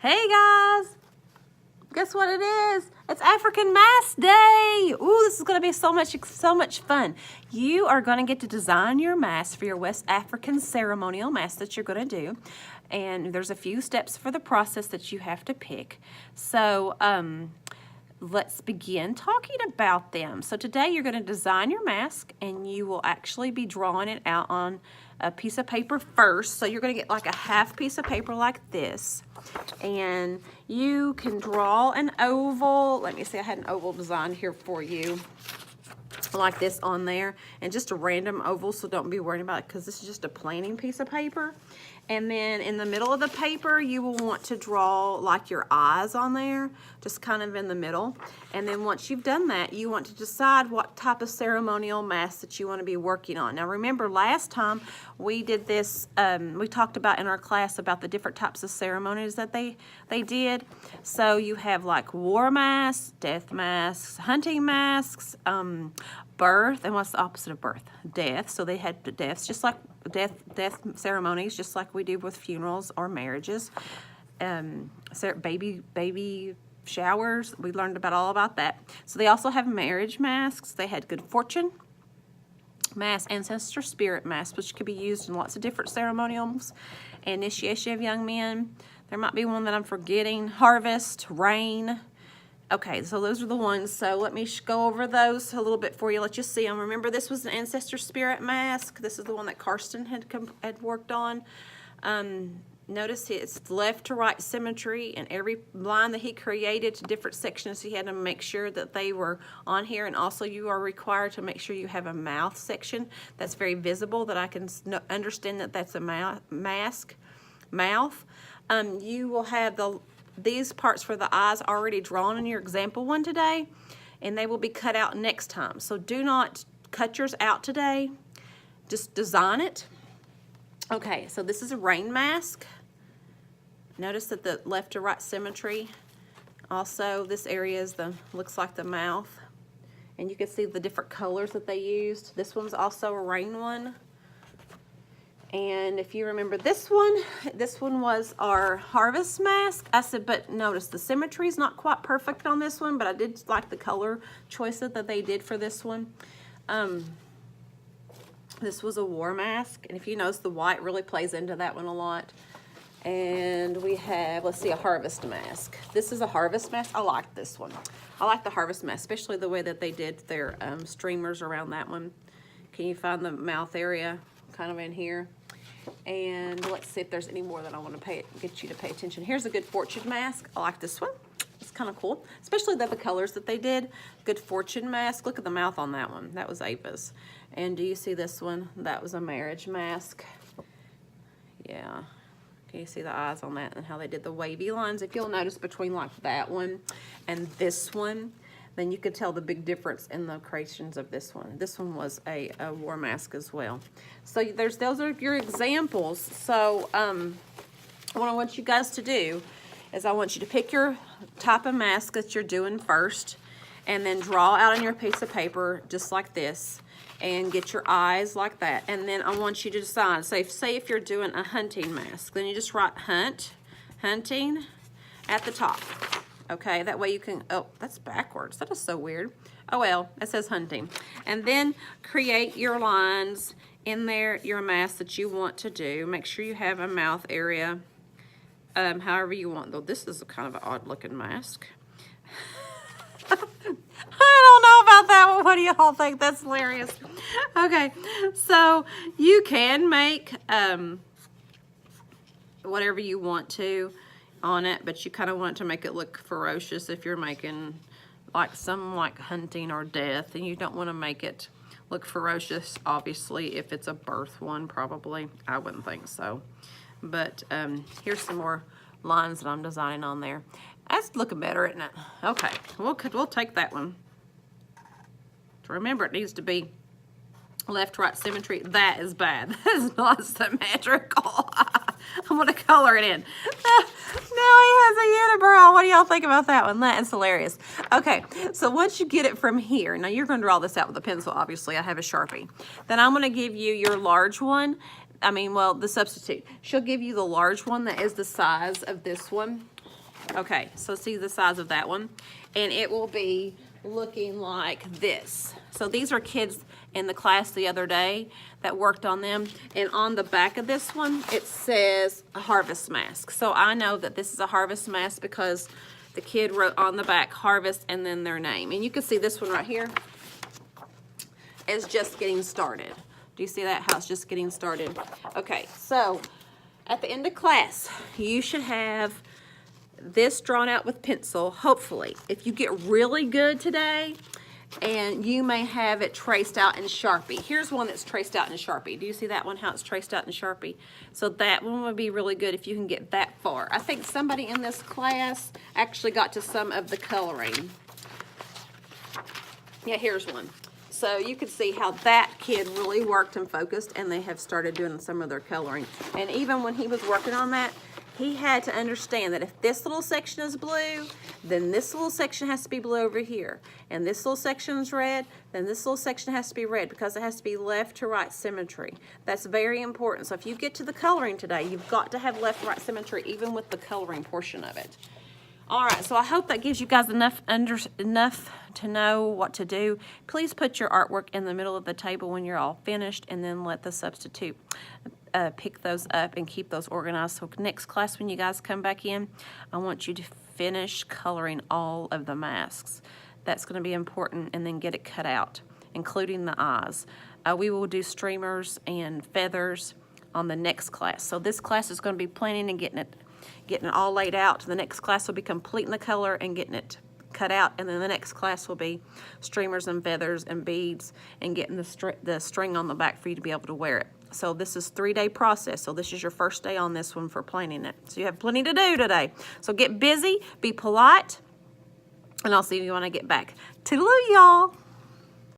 Hey guys, guess what it is? It's African Mask Day. Ooh, this is going to be so much fun. You are going to get to design your mask for your West African ceremonial mask that you're going to do. And there's a few steps for the process that you have to pick. So, let's begin talking about them. So today you're going to design your mask and you will actually be drawing it out on a piece of paper first. So you're going to get like a half piece of paper like this, and you can draw an oval. Let me see, I had an oval designed here for you like this on there, and just a random oval, so don't be worried about it because this is just a planning piece of paper. And then in the middle of the paper you will want to draw like your eyes on there, just kind of in the middle. And then once you've done that, you want to decide what type of ceremonial mask that you want to be working on. Now remember, last time we did this, we talked about in our class about the different types of ceremonies that they did. So you have like war masks, death masks, hunting masks, birth, and what's the opposite of birth? Death. So they had deaths, just like death ceremonies, just like we do with funerals or marriages. Baby showers, we learned about all about that. So they also have marriage masks. They had good fortune mask, ancestor spirit mask, which could be used in lots of different ceremonials. Initiation of young men. There might be one that I'm forgetting. Harvest, rain. Okay, so those are the ones. So let me go over those a little bit for you, let you see them. Remember, this was an ancestor spirit mask. This is the one that Karsten had worked on. Notice it's left to right symmetry, and every line that he created to different sections, he had to make sure that they were on here. And also you are required to make sure you have a mouth section that's very visible, that I can understand that that's a mouth. You will have these parts for the eyes already drawn in your example one today, and they will be cut out next time. So do not cut yours out today, just design it. Okay, so this is a rain mask. Notice that the left to right symmetry. Also, this area is looks like the mouth, and you can see the different colors that they used. This one's also a rain one. And if you remember this one was our harvest mask. I said, but notice the symmetry is not quite perfect on this one, but I did like the color choices that they did for this one. This was a war mask, and if you notice, the white really plays into that one a lot. And we have, let's see, a harvest mask. This is a harvest mask. I like this one. I like the harvest mask, especially the way that they did their streamers around that one. Can you find the mouth area kind of in here? And let's see if there's any more that I want to get you to pay attention. Here's a good fortune mask. I like this one. It's kind of cool, especially the colors that they did. Good fortune mask. Look at the mouth on that one. That was Ava's. And do you see this one? That was a marriage mask. Yeah. Can you see the eyes on that and how they did the wavy lines? If you'll notice between like that one and this one, then you could tell the big difference in the creations of this one. This one was a war mask as well. So those are your examples. So what I want you guys to do is I want you to pick your type of mask that you're doing first, and then draw out on your piece of paper just like this, and get your eyes like that. And then I want you to decide, say if you're doing a hunting mask, then you just write hunting at the top. Okay, that way you can, oh, that's backwards. That is so weird. Oh well, it says hunting. And then create your lines in there, your mask that you want to do. Make sure you have a mouth area, however you want. Though this is a kind of an odd looking mask. I don't know about that one. What do y'all think? That's hilarious. Okay, so you can make whatever you want to on it, but you kind of want to make it look ferocious if you're making like some like hunting or death, and you don't want to make it look ferocious, obviously. If it's a birth one, probably I wouldn't think so. But here's some more lines that I'm designing on there. That's looking better, isn't it? Okay, we'll take that one. So remember, it needs to be left-right symmetry. That is bad. That is not symmetrical. I'm going to color it in. Now he has a unibrow. What do y'all think about that one? That is hilarious. Okay, so once you get it from here, now you're going to draw this out with a pencil, obviously. I have a Sharpie. Then I'm going to give you your large one. I mean, well, the substitute. She'll give you the large one that is the size of this one. Okay, so see the size of that one. And it will be looking like this. So these are kids in the class the other day that worked on them. And on the back of this one, it says a harvest mask. So I know that this is a harvest mask because the kid wrote on the back harvest and then their name. And you can see this one right here is just getting started. Do you see that? How it's just getting started? Okay, so at the end of class, you should have this drawn out with pencil, hopefully. If you get really good today, and you may have it traced out in Sharpie. Here's one that's traced out in Sharpie. Do you see that one, how it's traced out in Sharpie? So that one would be really good if you can get that far. I think somebody in this class actually got to some of the coloring. Yeah, here's one. So you can see how that kid really worked and focused, and they have started doing some of their coloring. And even when he was working on that, he had to understand that if this little section is blue, then this little section has to be blue over here. And this little section is red, then this little section has to be red because it has to be left to right symmetry. That's very important. So if you get to the coloring today, you've got to have left to right symmetry even with the coloring portion of it. All right, so I hope that gives you guys enough to know what to do. Please put your artwork in the middle of the table when you're all finished, and then let the substitute pick those up and keep those organized. So next class when you guys come back in, I want you to finish coloring all of the masks. That's going to be important, and then get it cut out, including the eyes. We will do streamers and feathers on the next class. So this class is going to be planning and getting it all laid out. The next class will be completing the color and getting it cut out, and then the next class will be streamers and feathers and beads and getting the string on the back for you to be able to wear it. So this is a 3-day process. So this is your first day on this one for planning it. So you have plenty to do today. So get busy, be polite, and I'll see you when I get back. Toodaloo, y'all.